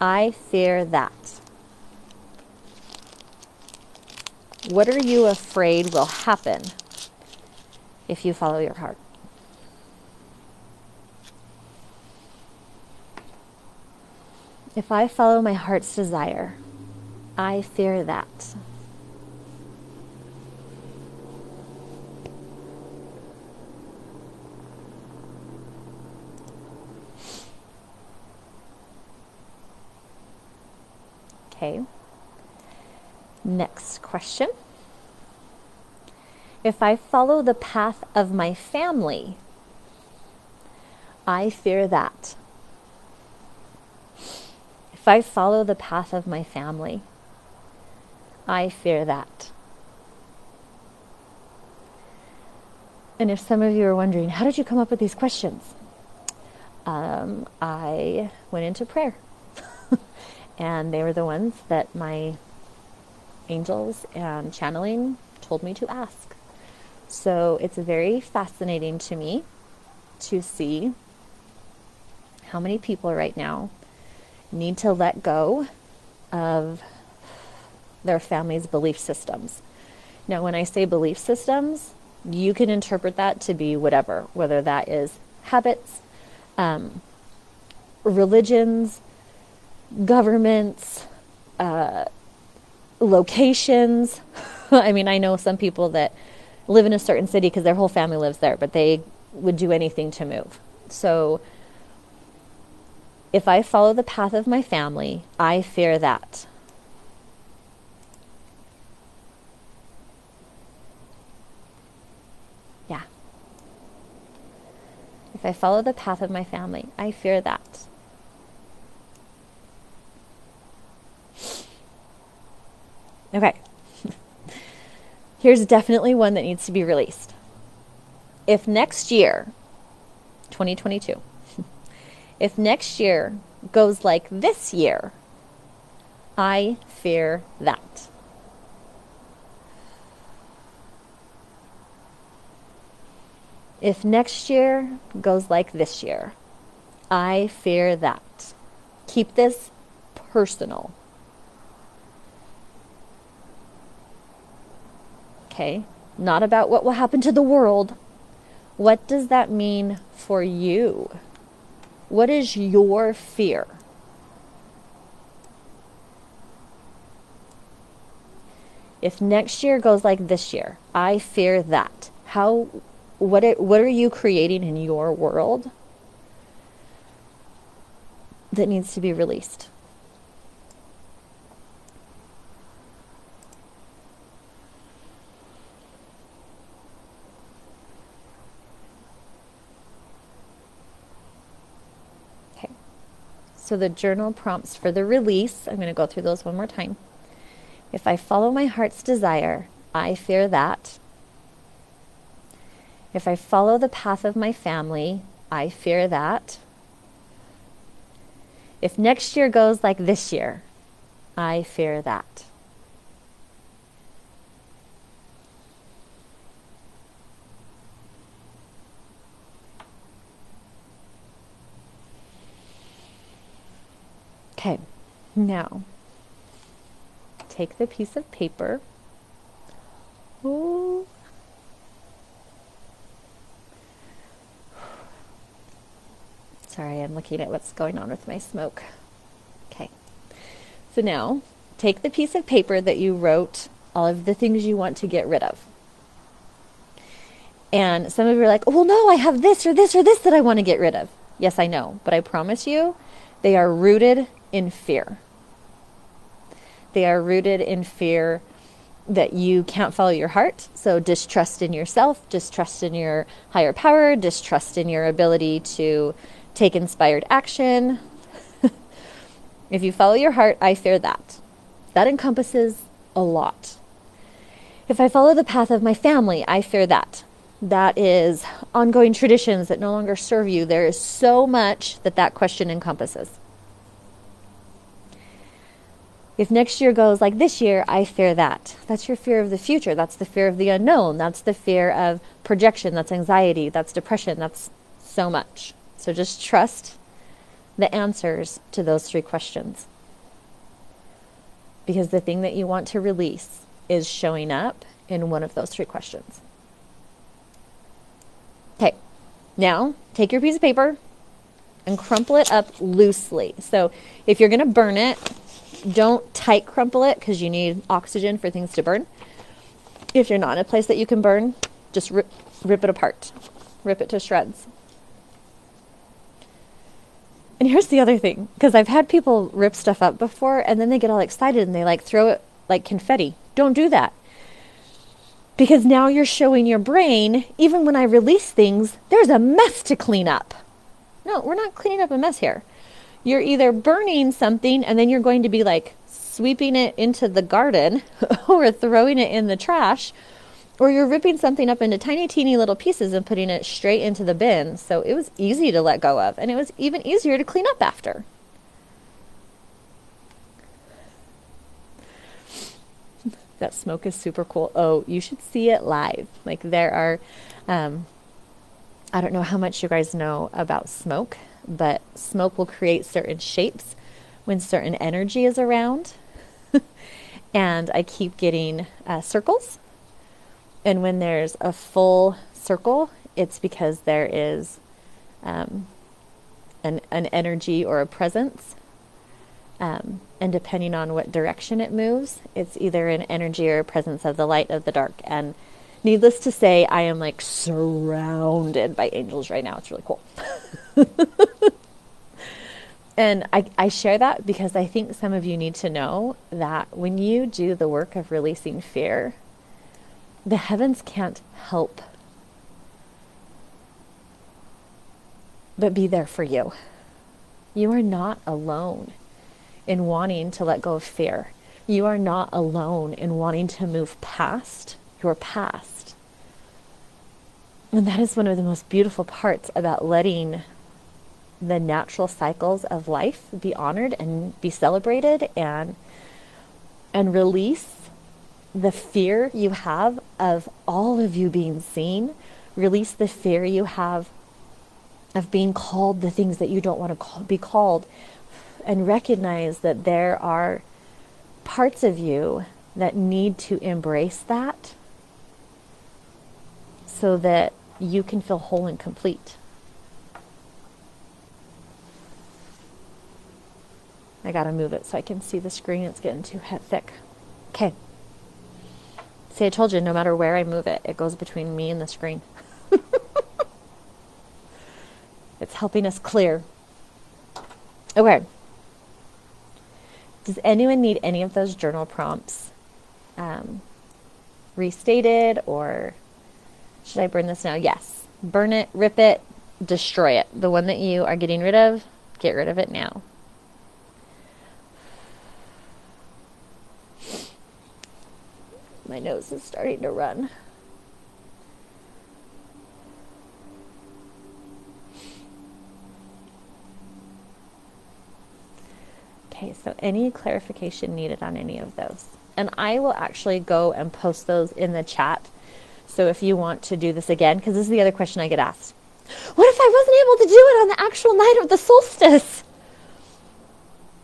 I fear that. What are you afraid will happen if you follow your heart? If I follow my heart's desire, I fear that. Okay. Next question. If I follow the path of my family, I fear that. If I follow the path of my family, I fear that. And if some of you are wondering, how did you come up with these questions? I went into prayer. And they were the ones that my angels and channeling told me to ask. So it's very fascinating to me to see how many people right now need to let go of their family's belief systems. Now, when I say belief systems, you can interpret that to be whatever, whether that is habits, religions, governments, locations. I mean, I know some people that live in a certain city because their whole family lives there, but they would do anything to move. So if I follow the path of my family, I fear that. Yeah. If I follow the path of my family, I fear that. Okay. Here's definitely one that needs to be released. If next year, 2022, if next year goes like this year, I fear that. If next year goes like this year, I fear that. Keep this personal. Okay? Not about what will happen to the world. What does that mean for you? What is your fear? If next year goes like this year, I fear that. What are you creating in your world that needs to be released? Okay. So the journal prompts for the release, I'm going to go through those one more time. If I follow my heart's desire, I fear that. If I follow the path of my family, I fear that. If next year goes like this year, I fear that. Okay, now take the piece of paper. Ooh. Sorry, I'm looking at what's going on with my smoke. Okay. So now, take the piece of paper that you wrote all of the things you want to get rid of. And some of you are like, oh, well, no, I have this or this or this that I want to get rid of. Yes, I know. But I promise you, they are rooted in fear. They are rooted in fear that you can't follow your heart. So distrust in yourself, distrust in your higher power, distrust in your ability to take inspired action. If you follow your heart, I fear that. That encompasses a lot. If I follow the path of my family, I fear that. That is ongoing traditions that no longer serve you. There is so much that that question encompasses. If next year goes like this year, I fear that. That's your fear of the future. That's the fear of the unknown. That's the fear of projection. That's anxiety. That's depression. That's so much. So just trust the answers to those 3 questions. Because the thing that you want to release is showing up in one of those 3 questions. Okay, now take your piece of paper and crumple it up loosely. So if you're going to burn it, don't tight crumple it because you need oxygen for things to burn. If you're not in a place that you can burn, just rip it apart. Rip it to shreds. And here's the other thing, because I've had people rip stuff up before and then they get all excited and they like throw it like confetti. Don't do that. Because now you're showing your brain, even when I release things, there's a mess to clean up. No, we're not cleaning up a mess here. You're either burning something and then you're going to be like sweeping it into the garden or throwing it in the trash, or you're ripping something up into tiny, teeny little pieces and putting it straight into the bin. So it was easy to let go of, and it was even easier to clean up after. That smoke is super cool. Oh, you should see it live. Like there are, I don't know how much you guys know about smoke, but smoke will create certain shapes when certain energy is around. And I keep getting circles. And when there's a full circle, it's because there is an energy or a presence. And depending on what direction it moves, it's either an energy or a presence of the light, of the dark. And needless to say, I am like surrounded by angels right now. It's really cool. And I share that because I think some of you need to know that when you do the work of releasing fear, the heavens can't help but be there for you. You are not alone in wanting to let go of fear. You are not alone in wanting to move past your past. And that is one of the most beautiful parts about letting the natural cycles of life be honored and be celebrated, and release the fear you have of all of you being seen. Release the fear you have of being called the things that you don't want to be called, and recognize that there are parts of you that need to embrace that so that you can feel whole and complete. I gotta move it so I can see the screen. It's getting too thick. Okay. See, I told you, no matter where I move it, it goes between me and the screen. It's helping us clear. Okay. Does anyone need any of those journal prompts restated, or should I burn this now? Yes. Burn it, rip it, destroy it. The one that you are getting rid of, get rid of it now. My nose is starting to run. Okay, so any clarification needed on any of those? And I will actually go and post those in the chat. So if you want to do this again, because this is the other question I get asked. What if I wasn't able to do it on the actual night of the solstice?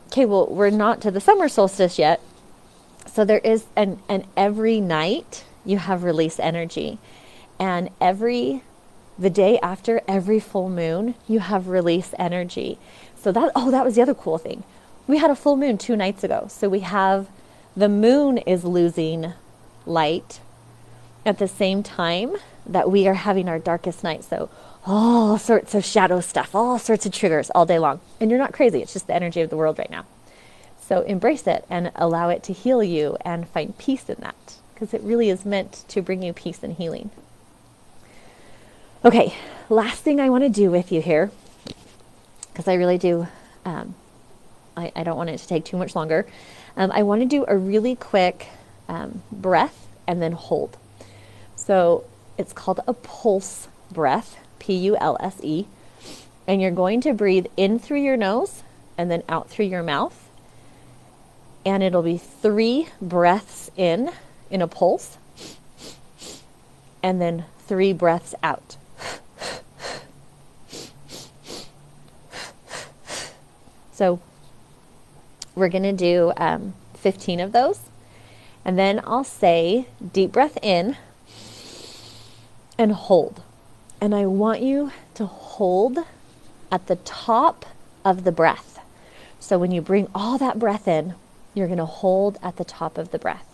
Okay, well, we're not to the summer solstice yet. So there is, and every night you have release energy. And the day after every full moon, you have release energy. So that was the other cool thing. We had a full moon 2 nights ago. So we have, the moon is losing light at the same time that we are having our darkest night. So all sorts of shadow stuff, all sorts of triggers all day long. And you're not crazy. It's just the energy of the world right now. So embrace it and allow it to heal you and find peace in that, because it really is meant to bring you peace and healing. Okay, last thing I want to do with you here, because I really do, I don't want it to take too much longer. I want to do a really quick breath and then hold. So it's called a pulse breath, Pulse, and you're going to breathe in through your nose and then out through your mouth. And it'll be 3 breaths in a pulse, and then 3 breaths out. So we're going to do 15 of those. And then I'll say deep breath in and hold. And I want you to hold at the top of the breath. So when you bring all that breath in, you're going to hold at the top of the breath.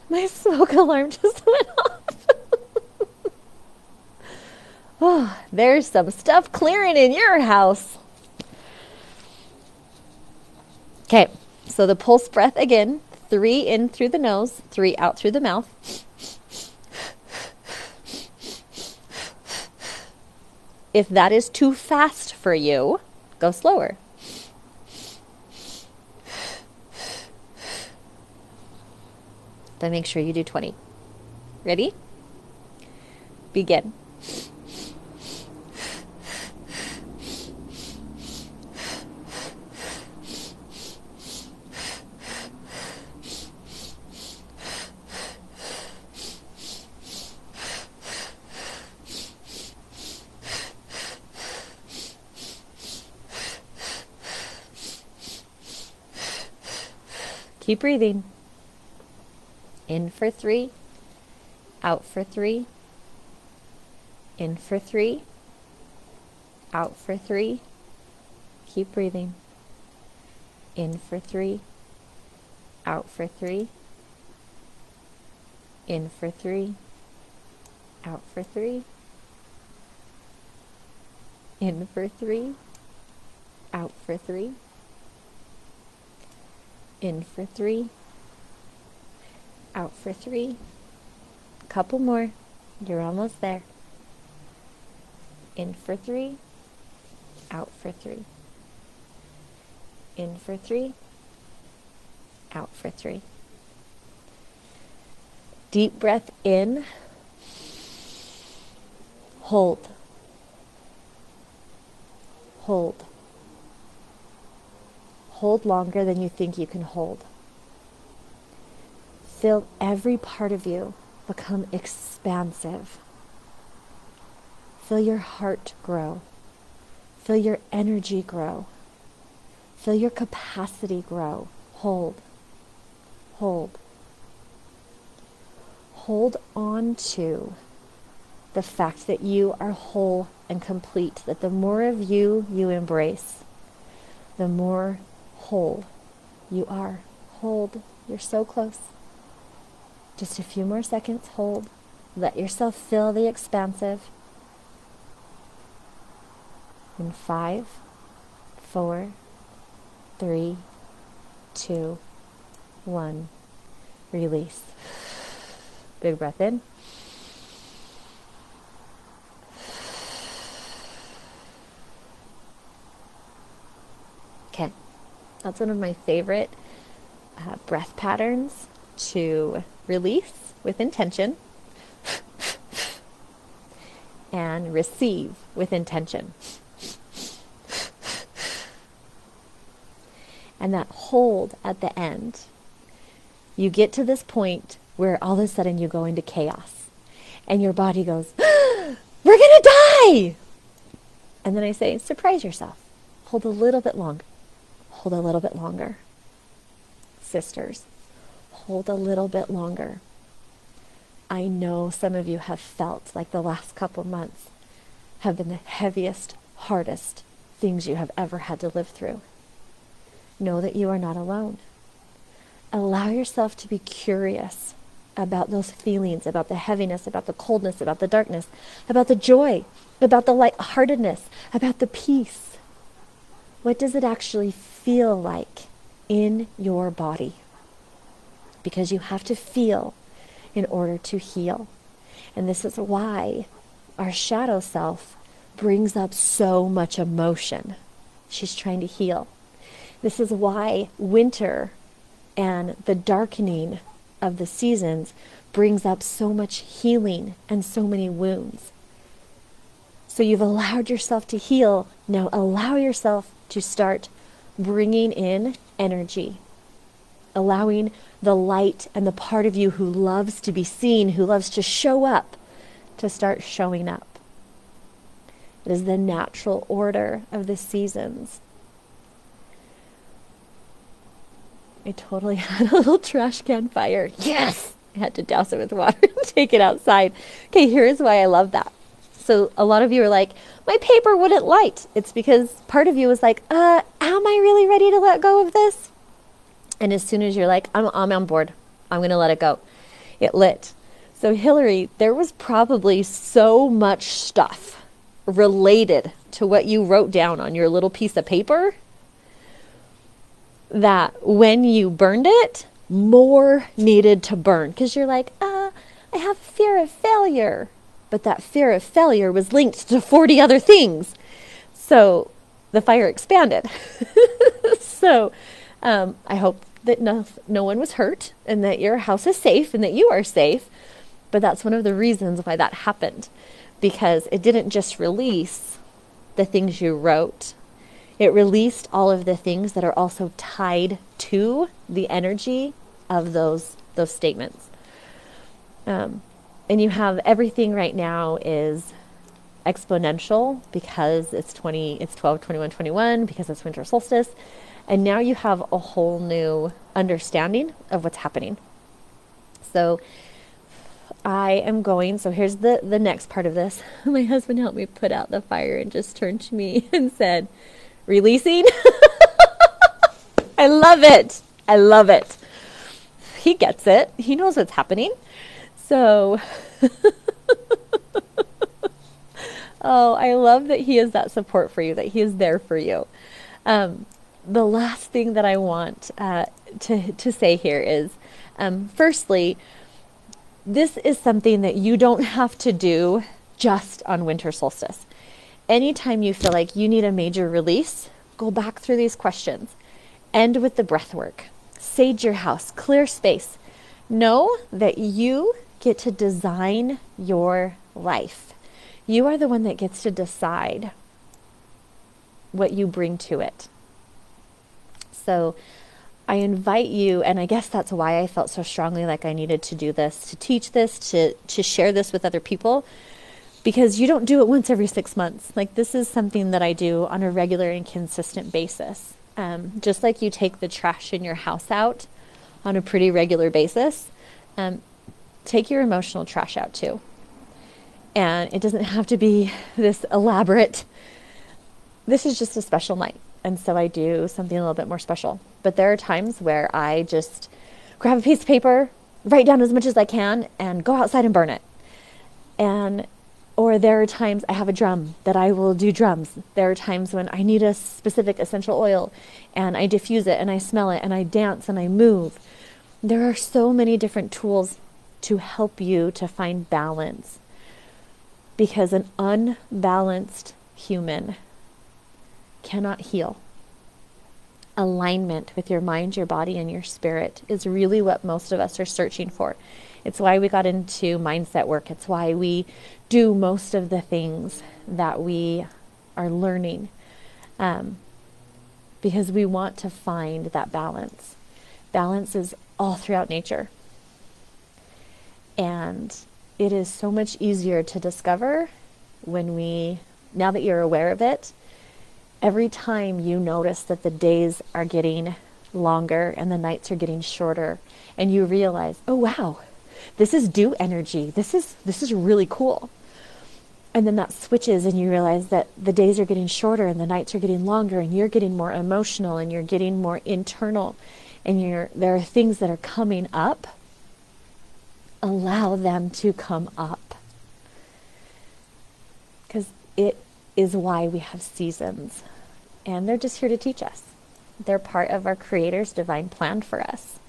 My smoke alarm just went off. Oh, there's some stuff clearing in your house. Okay, so the pulse breath again, 3 in through the nose, 3 out through the mouth. If that is too fast for you, go slower. But make sure you do 20. Ready? Begin. Keep breathing. In for 3, out for 3, in for 3, out for 3. Keep breathing. In for 3, out for 3, in for 3, out for 3, in for 3, out for 3, in for 3, out for 3. Couple more. You're almost there. In for 3, out for 3. In for 3, out for 3. Deep breath in. Hold. Hold. Hold longer than you think you can hold. Feel every part of you become expansive. Feel your heart grow. Feel your energy grow. Feel your capacity grow. Hold. Hold. Hold on to the fact that you are whole and complete, that the more of you you embrace, the more whole you are. Hold. You're so close. Just a few more seconds. Hold. Let yourself feel the expansive. In 5, 4, 3, 2, 1. Release. Big breath in. Okay. That's one of my favorite breath patterns to release with intention and receive with intention. And that hold at the end, you get to this point where all of a sudden you go into chaos and your body goes, we're going to die. And then I say, surprise yourself. Hold a little bit longer. Hold a little bit longer. Sisters, hold a little bit longer. I know some of you have felt like the last couple months have been the heaviest, hardest things you have ever had to live through. Know that you are not alone. Allow yourself to be curious about those feelings, about the heaviness, about the coldness, about the darkness, about the joy, about the lightheartedness, about the peace. What does it actually feel like in your body? Because you have to feel in order to heal. And this is why our shadow self brings up so much emotion. She's trying to heal. This is why winter and the darkening of the seasons brings up so much healing and so many wounds. So you've allowed yourself to heal. Now allow yourself to start bringing in energy. Allowing the light and the part of you who loves to be seen, who loves to show up, to start showing up. It is the natural order of the seasons. I totally had a little trash can fire. Yes! I had to douse it with water and take it outside. Okay, here's why I love that. So a lot of you are like, my paper wouldn't light. It's because part of you is like, am I really ready to let go of this? And as soon as you're like, I'm on board, I'm going to let it go, it lit. So Hillary, there was probably so much stuff related to what you wrote down on your little piece of paper that when you burned it, more needed to burn. Because you're like, I have fear of failure. But that fear of failure was linked to 40 other things. So the fire expanded. So I hope that no one was hurt and that your house is safe and that you are safe. But that's one of the reasons why that happened. Because it didn't just release the things you wrote. It released all of the things that are also tied to the energy of those statements. And you have everything right now is exponential because it's 12, 21, 21, because it's winter solstice. And now you have a whole new understanding of what's happening. So so here's the next part of this. My husband helped me put out the fire and just turned to me and said, releasing? I love it. I love it. He gets it. He knows what's happening. So, oh, I love that he is that support for you, that he is there for you. The last thing that I want to say here is, firstly, this is something that you don't have to do just on winter solstice. Anytime you feel like you need a major release, go back through these questions. End with the breath work. Sage your house. Clear space. Know that you get to design your life. You are the one that gets to decide what you bring to it. So I invite you, and I guess that's why I felt so strongly like I needed to do this, to teach this, to share this with other people, because you don't do it once every 6 months. Like, this is something that I do on a regular and consistent basis. Just like you take the trash in your house out on a pretty regular basis, take your emotional trash out too. And it doesn't have to be this elaborate. This is just a special night. And so I do something a little bit more special. But there are times where I just grab a piece of paper, write down as much as I can, and go outside and burn it. And Or there are times I have a drum that I will do drums. There are times when I need a specific essential oil and I diffuse it and I smell it and I dance and I move. There are so many different tools to help you to find balance, because an unbalanced human cannot heal. Alignment with your mind, your body, and your spirit is really what most of us are searching for. It's why we got into mindset work. It's why we do most of the things that we are learning, because we want to find that balance. Balance is all throughout nature. And it is so much easier to discover now that you're aware of it, every time you notice that the days are getting longer and the nights are getting shorter, and you realize, oh wow, this is dew energy. This is really cool. And then that switches and you realize that the days are getting shorter and the nights are getting longer and you're getting more emotional and you're getting more internal and there are things that are coming up. Allow them to come up. Because it is why we have seasons. And they're just here to teach us. They're part of our Creator's divine plan for us.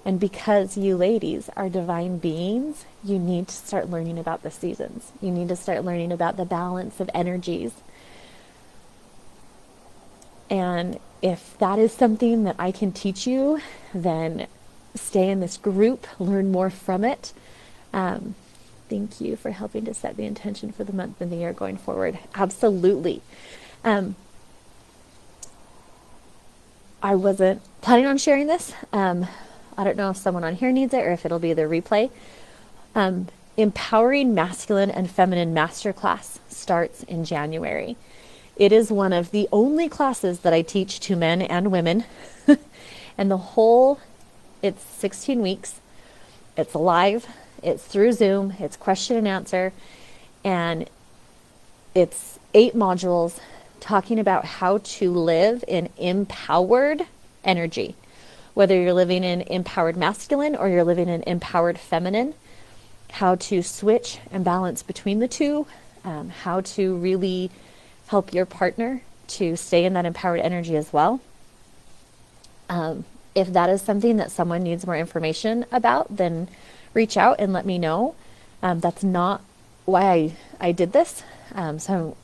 And because you ladies are divine beings, you need to start learning about the seasons. You need to start learning about the balance of energies. And if that is something that I can teach you, then stay in this group, learn more from it. Thank you for helping to set the intention for the month and the year going forward. Absolutely. I wasn't planning on sharing this. I don't know if someone on here needs it or if it'll be the replay. Empowering Masculine and Feminine Masterclass starts in January. It is one of the only classes that I teach to men and women. And it's 16 weeks. It's live. It's through Zoom. It's question and answer. And it's 8 modules talking about how to live in empowered energy. Whether you're living in empowered masculine or you're living in empowered feminine, how to switch and balance between the two, how to really help your partner to stay in that empowered energy as well. If that is something that someone needs more information about, then reach out and let me know. That's not why I did this. So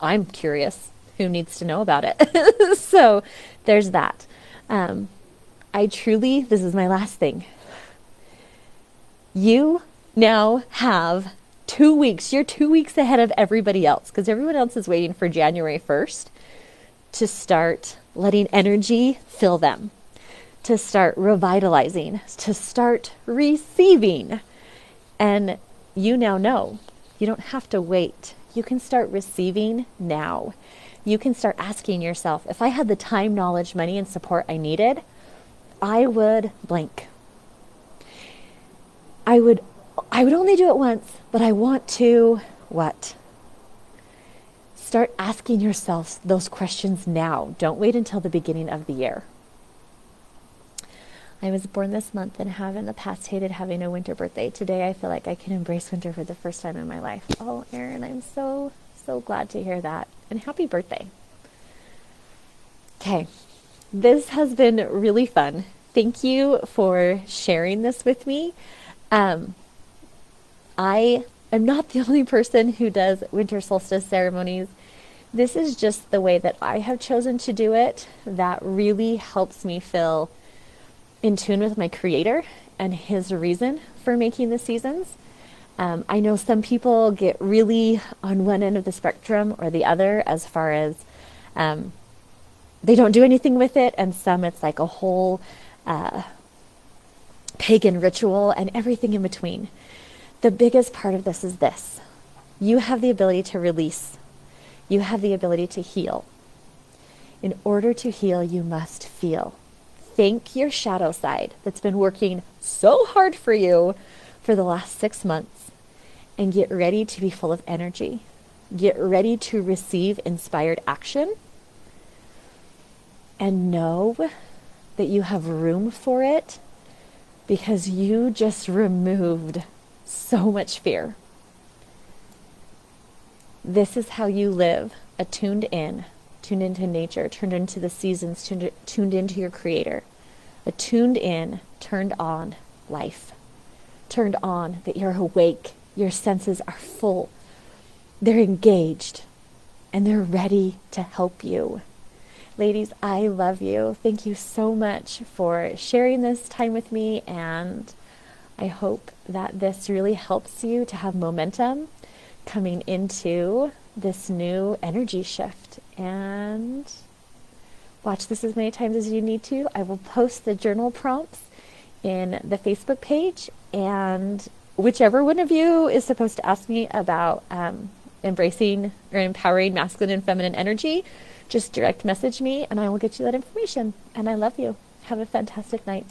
I'm curious who needs to know about it. So there's that. This is my last thing. You now have 2 weeks. You're 2 weeks ahead of everybody else, because everyone else is waiting for January 1st to start letting energy fill them, to start revitalizing, to start receiving. And you now know you don't have to wait. You can start receiving now. You can start asking yourself, if I had the time, knowledge, money, and support I needed, I would blank. I would only do it once, but I want to what? Start asking yourself those questions now. Don't wait until the beginning of the year. I was born this month and have in the past hated having a winter birthday. Today I feel like I can embrace winter for the first time in my life. Oh, Erin, I'm so glad to hear that. And happy birthday. Okay. This has been really fun. Thank you for sharing this with me. I am not the only person who does winter solstice ceremonies. This is just the way that I have chosen to do it that really helps me feel in tune with my Creator and His reason for making the seasons. I know some people get really on one end of the spectrum or the other as far as they don't do anything with it, and some it's like a whole pagan ritual and everything in between. The biggest part of this is this. You have the ability to release. You have the ability to heal. In order to heal, you must feel. Thank your shadow side that's been working so hard for you for the last 6 months, and get ready to be full of energy. Get ready to receive inspired action, and know that you have room for it, because you just removed so much fear. This is how you live, tuned into nature, tuned into the seasons, tuned into your creator, a tuned in, turned on life, turned on that you're awake, your senses are full, they're engaged, and they're ready to help you. Ladies, I love you. Thank you so much for sharing this time with me, and I hope that this really helps you to have momentum coming into this new energy shift. And watch this as many times as you need to. I will post the journal prompts in the Facebook page, and whichever one of you is supposed to ask me about embracing or empowering masculine and feminine energy, just direct message me and I will get you that information. And I love you. Have a fantastic night.